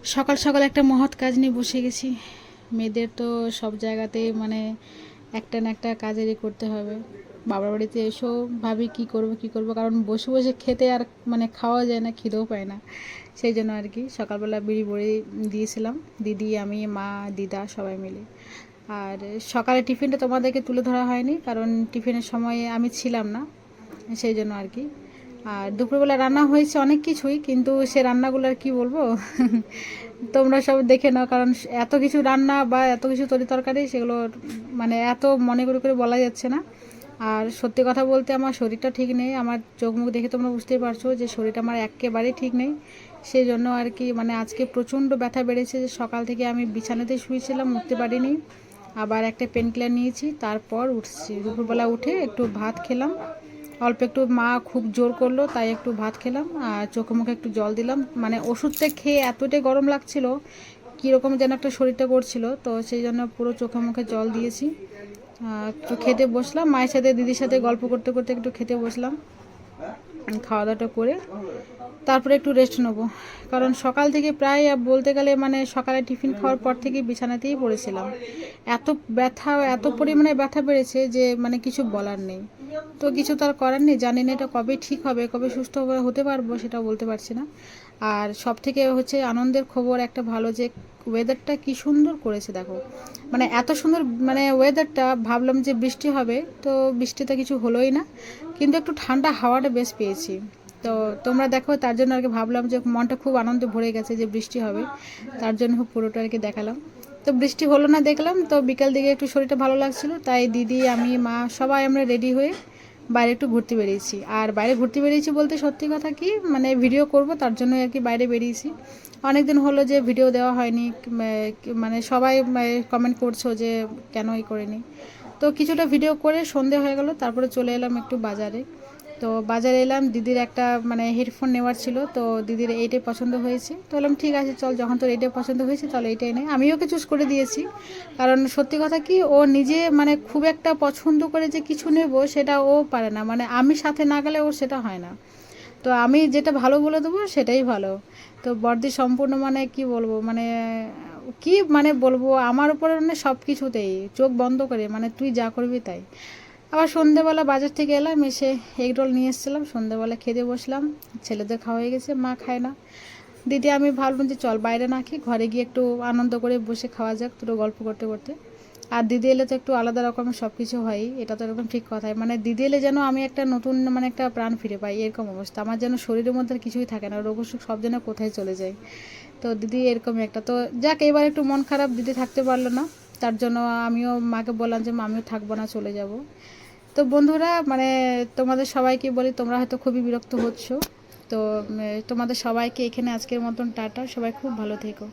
সকাল সকাল একটা মহৎ কাজ নিয়ে বসে গেছি। মেয়েদের তো সব জায়গাতেই মানে একটা না একটা কাজেরই করতে হবে। বাবার বাড়িতে এসেও ভাবি কী করব, কারণ বসে বসে খেতে আর মানে খাওয়া যায় না, খিদেও পায় না। সেই জন্য আর কি সকালবেলা বিড়ি বড়ি দিয়েছিলাম, দিদি, আমি, মা, দিদা সবাই মিলে। আর সকালে টিফিনটা তোমাদেরকে তুলে ধরা হয়নি, কারণ টিফিনের সময় আমি ছিলাম না, সেই জন্য আর কি। আর দুপুরবেলা রান্না হয়েছে অনেক কিছুই, কিন্তু সে রান্নাগুলো আর কী বলবো তোমরা সব দেখে নাও, কারণ এত কিছু রান্না বা এত কিছু তরি তরকারি, সেগুলো মানে এত মনে করে বলা যাচ্ছে না। আর সত্যি কথা বলতে আমার শরীরটা ঠিক নেই, আমার চোখ মুখ দেখে তোমরা বুঝতেই পারছো যে শরীরটা আমার একেবারেই ঠিক নেই। সেই জন্য আর কি মানে আজকে প্রচণ্ড ব্যথা বেড়েছে, যে সকাল থেকে আমি বিছানাতে শুয়েছিলাম, উঠতে পারিনি। আবার একটা পেন কিলার নিয়েছি, তারপর উঠছি। দুপুরবেলা উঠে একটু ভাত খেলাম, অল্প একটু, মা খুব জোর করলো তাই একটু ভাত খেলাম আর চোখে মুখে একটু জল দিলাম। মানে ওষুধটা খেয়ে এতটাই গরম লাগছিল, কীরকম যেন একটা শরীরটা করছিল, তো সেই জন্য পুরো চোখে মুখে জল দিয়েছি। একটু খেতে বসলাম, মায়ের সাথে দিদির সাথে গল্প করতে করতে একটু খেতে বসলাম। খাওয়া দাওয়াটা করে তারপরে একটু রেস্ট নেবো, কারণ সকাল থেকে প্রায় বলতে গেলে মানে সকালে টিফিন খাওয়ার পর থেকে বিছানাতেই পড়েছিলাম। এত ব্যথা, এত পরিমাণে ব্যথা বেড়েছে যে মানে কিছু বলার নেই। তো কিছু তো আর করার নেই, জানি না এটা কবে ঠিক হবে, কবে সুস্থ হতে পারবো সেটা বলতে পারছি না। আর সব থেকে হচ্ছে আনন্দের খবর একটা ভালো, যে ওয়েদারটা কি সুন্দর করেছে দেখো। মানে এত সুন্দর মানে ওয়েদারটা, ভাবলাম যে বৃষ্টি হবে, তো বৃষ্টিতে কিছু হলোই না, কিন্তু একটু ঠান্ডা হাওয়াটা বেশ পেয়েছি। তো তোমরা দেখো, তার জন্য আর কি ভাবলাম যে মনটা খুব আনন্দে ভরে গেছে যে বৃষ্টি হবে, তার জন্য পুরোটা আর কি দেখালাম। তো বৃষ্টি হলো না দেখলাম, তো বিকাল দিকে একটু শরীরটা ভালো লাগছিল, তাই দিদি, আমি, মা সবাই আমরা রেডি হয়ে বাইরে একটু ঘুরতে বেরিয়েছি। আর বাইরে ঘুরতে বেরিয়েছি বলতে সত্যি কথা কি মানে ভিডিও করব তার জন্য আর কি বাইরে বেরিয়েছি। অনেক দিন হলো যে ভিডিও দেওয়া হয়নি, মানে সবাই কমেন্ট করছো যে কেন করিনি। তো কিছুটা ভিডিও করে সন্ধে হয়ে গেল, তারপরে চলে এলাম একটু বাজারে। তো বাজারে এলাম, দিদির একটা মানে হেডফোন নেওয়ার ছিল, তো দিদির এইটাই পছন্দ হয়েছে, তো বললাম ঠিক আছে চল, যখন তোর এইটাই পছন্দ হয়েছে তাহলে এইটাই নেই। আমিও ওকে চুজ করে দিয়েছি, কারণ সত্যি কথা কি ও নিজে মানে খুব একটা পছন্দ করে যে কিছু নেব সেটা ও পারে না, মানে আমি সাথে না গেলে ওর সেটা হয় না। তো আমি যেটা ভালো বলে দেবো সেটাই ভালো। তো বর্দি সম্পূর্ণ মানে কি বলবো, মানে কি মানে বলবো, আমার উপরে মানে সব কিছুতেই চোখ বন্ধ করে, মানে তুই যা করবি তাই। আবার সন্ধ্যেবেলা বাজার থেকে এলাম, এসে এগ রোল নিয়ে এসেছিলাম, সন্ধ্যেবেলা খেতে বসলাম। ছেলেদের খাওয়া হয়ে গেছে, মা খায় না। দিদি আমি ভাবলাম যে চল বাইরে না খেয়ে ঘরে গিয়ে একটু আনন্দ করে বসে খাওয়া যাক, দুটো গল্প করতে করতে। আর দিদি এলে তো একটু আলাদা রকমের সব কিছু হয়ই, এটা তো একদম ঠিক কথাই। মানে দিদি এলে যেন আমি একটা নতুন মানে একটা প্রাণ ফিরে পাই, এরকম অবস্থা। আমার যেন শরীরের মধ্যে আর কিছুই থাকে না, রোগ অসুখ সব যেন কোথায় চলে যায়। তো দিদি এরকমই একটা, তো যাক এবার একটু মন খারাপ, দিদি থাকতে পারলো না, তার জন্য আমিও মাকে বললাম যে মা আমিও থাকবো না, চলে যাব। তো বন্ধুরা মানে তোমাদের সবাইকে বলি, তোমরা হয়তো খুবই বিরক্ত হচ্ছ। তো তোমাদের সবাইকে এখানে আজকের মতন টাটা, সবাই খুব ভালো থেকো।